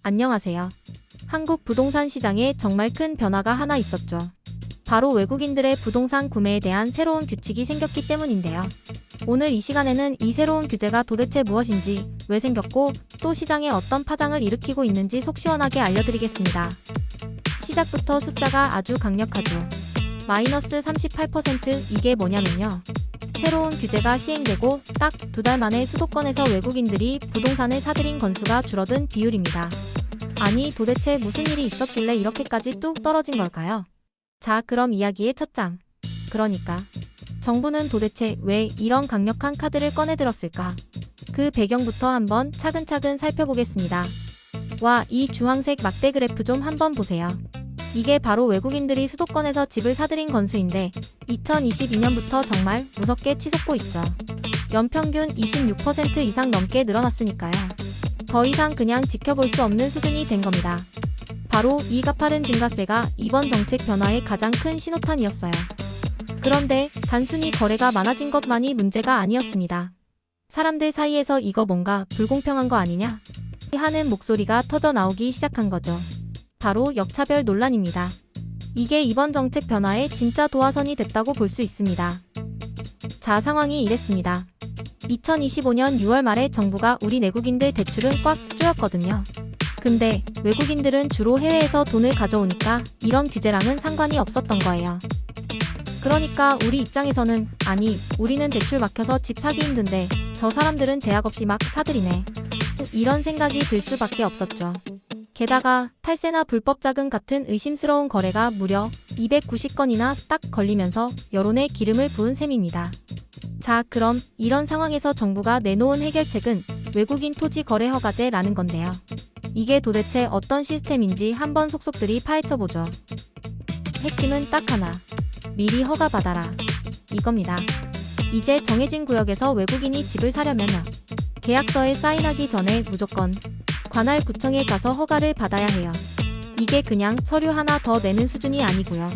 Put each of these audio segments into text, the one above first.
안녕하세요. 한국 부동산 시장에 정말 큰 변화가 하나 있었죠. 바로 외국인들의 부동산 구매에 대한 새로운 규칙이 생겼기 때문인데요. 오늘 이 시간에는 이 새로운 규제가 도대체 무엇인지, 왜 생겼고, 또 시장에 어떤 파장을 일으키고 있는지 속 시원하게 알려드리겠습니다. 시작부터 숫자가 아주 강력하죠. 마이너스 38%. 이게 뭐냐면요. 새로운 규제가 시행되고 딱 2달 만에 수도권에서 외국인들이 부동산을 사들인 건수가 줄어든 비율입니다. 아니, 도대체 무슨 일이 있었길래 이렇게까지 뚝 떨어진 걸까요? 자, 그럼 이야기의 첫 장. 그러니까 정부는 도대체 왜 이런 강력한 카드를 꺼내들었을까? 그 배경부터 한번 차근차근 살펴보겠습니다. 와, 이 주황색 막대 그래프 좀 한번 보세요. 이게 바로 외국인들이 수도권에서 집을 사들인 건수인데 2022년부터 정말 무섭게 치솟고 있죠. 연평균 26% 이상 넘게 늘어났으니까요. 더 이상 그냥 지켜볼 수 없는 수준이 된 겁니다. 바로 이 가파른 증가세가 이번 정책 변화의 가장 큰 신호탄이었어요. 그런데 단순히 거래가 많아진 것만이 문제가 아니었습니다. 사람들 사이에서 이거 뭔가 불공평한 거 아니냐? 하는 목소리가 터져 나오기 시작한 거죠. 바로 역차별 논란입니다. 이게 이번 정책 변화의 진짜 도화선이 됐다고 볼 수 있습니다. 자, 상황이 이랬습니다. 2025년 6월 말에 정부가 우리 내국인들 대출은 꽉 조였거든요. 근데 외국인들은 주로 해외에서 돈을 가져오니까 이런 규제랑은 상관이 없었던 거예요. 그러니까 우리 입장에서는 아니, 우리는 대출 막혀서 집 사기 힘든데 저 사람들은 제약 없이 막 사들이네. 이런 생각이 들 수밖에 없었죠. 게다가 탈세나 불법 자금 같은 의심스러운 거래가 무려 290건이나 딱 걸리면서 여론에 기름을 부은 셈입니다. 자, 그럼 이런 상황에서 정부가 내놓은 해결책은 외국인 토지 거래 허가제라는 건데요. 이게 도대체 어떤 시스템인지 한번 속속들이 파헤쳐보죠. 핵심은 딱 하나. 미리 허가받아라. 이겁니다. 이제 정해진 구역에서 외국인이 집을 사려면요. 계약서에 사인하기 전에 무조건 관할 구청에 가서 허가를 받아야 해요. 이게 그냥 서류 하나 더 내는 수준이 아니고요.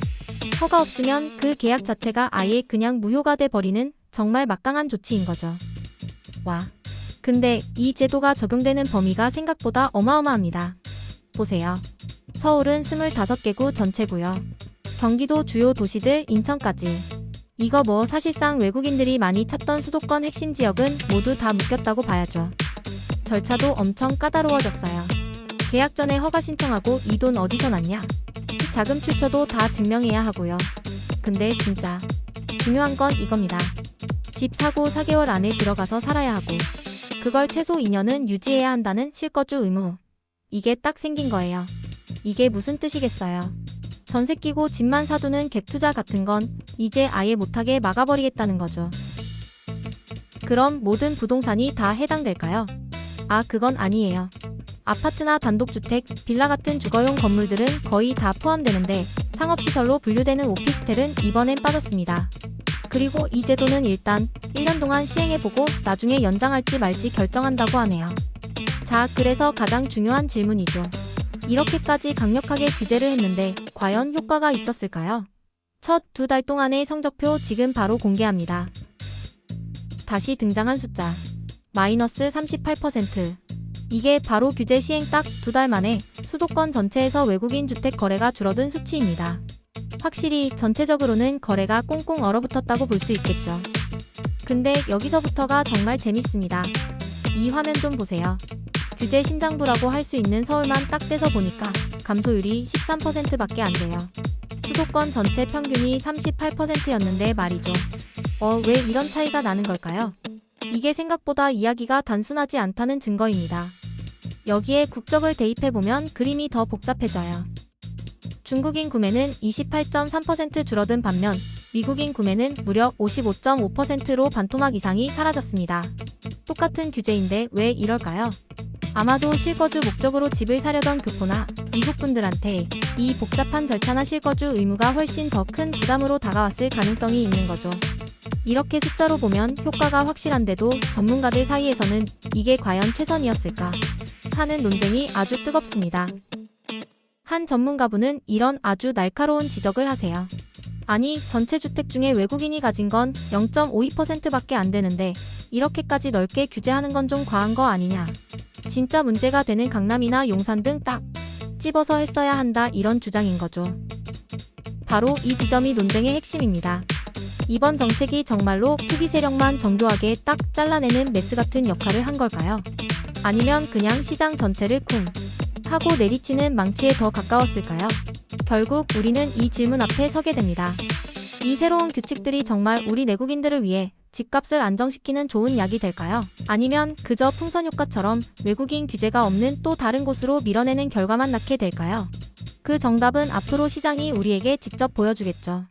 허가 없으면 그 계약 자체가 아예 그냥 무효가 돼 버리는 정말 막강한 조치인 거죠. 와, 근데 이 제도가 적용되는 범위가 생각보다 어마어마합니다. 보세요. 서울은 25개구 전체고요. 경기도 주요 도시들 인천까지. 이거 뭐 사실상 외국인들이 많이 찾던 수도권 핵심 지역은 모두 다 묶였다고 봐야죠. 절차도 엄청 까다로워졌어요. 계약 전에 허가 신청하고 이 돈 어디서 났냐? 자금 출처도 다 증명해야 하고요. 근데 진짜 중요한 건 이겁니다. 집 사고 4개월 안에 들어가서 살아야 하고 그걸 최소 2년은 유지해야 한다는 실거주 의무. 이게 딱 생긴 거예요. 이게 무슨 뜻이겠어요? 전세 끼고 집만 사두는 갭 투자 같은 건 이제 아예 못하게 막아버리겠다는 거죠. 그럼 모든 부동산이 다 해당될까요? 아, 그건 아니에요. 아파트나 단독주택, 빌라 같은 주거용 건물들은 거의 다 포함되는데 상업시설로 분류되는 오피스텔은 이번엔 빠졌습니다. 그리고 이 제도는 일단 1년 동안 시행해보고 나중에 연장할지 말지 결정한다고 하네요. 자, 그래서 가장 중요한 질문이죠. 이렇게까지 강력하게 규제를 했는데 과연 효과가 있었을까요? 첫 2달 동안의 성적표 지금 바로 공개합니다. 다시 등장한 숫자. 마이너스 38%. 이게 바로 규제 시행 딱 2달 만에 수도권 전체에서 외국인 주택 거래가 줄어든 수치입니다. 확실히 전체적으로는 거래가 꽁꽁 얼어붙었다고 볼 수 있겠죠. 근데 여기서부터가 정말 재밌습니다. 이 화면 좀 보세요. 규제 심장부라고 할 수 있는 서울만 딱 떼서 보니까 감소율이 13%밖에 안 돼요. 수도권 전체 평균이 38%였는데 말이죠. 왜 이런 차이가 나는 걸까요? 이게 생각보다 이야기가 단순하지 않다는 증거입니다. 여기에 국적을 대입해보면 그림이 더 복잡해져요. 중국인 구매는 28.3% 줄어든 반면 미국인 구매는 무려 55.5%로 반토막 이상이 사라졌습니다. 똑같은 규제인데 왜 이럴까요? 아마도 실거주 목적으로 집을 사려던 교포나 미국 분들한테 이 복잡한 절차나 실거주 의무가 훨씬 더 큰 부담으로 다가왔을 가능성이 있는 거죠. 이렇게 숫자로 보면 효과가 확실한데도 전문가들 사이에서는 이게 과연 최선이었을까 하는 논쟁이 아주 뜨겁습니다. 한 전문가분은 이런 아주 날카로운 지적을 하세요. 아니, 전체 주택 중에 외국인이 가진 건 0.52%밖에 안 되는데 이렇게까지 넓게 규제하는 건 좀 과한 거 아니냐. 진짜 문제가 되는 강남이나 용산 등 딱 집어서 했어야 한다, 이런 주장인 거죠. 바로 이 지점이 논쟁의 핵심입니다. 이번 정책이 정말로 투기 세력만 정교하게 딱 잘라내는 메스 같은 역할을 한 걸까요? 아니면 그냥 시장 전체를 쿵 하고 내리치는 망치에 더 가까웠을까요? 결국 우리는 이 질문 앞에 서게 됩니다. 이 새로운 규칙들이 정말 우리 내국인들을 위해 집값을 안정시키는 좋은 약이 될까요? 아니면 그저 풍선 효과처럼 외국인 규제가 없는 또 다른 곳으로 밀어내는 결과만 낳게 될까요? 그 정답은 앞으로 시장이 우리에게 직접 보여주겠죠.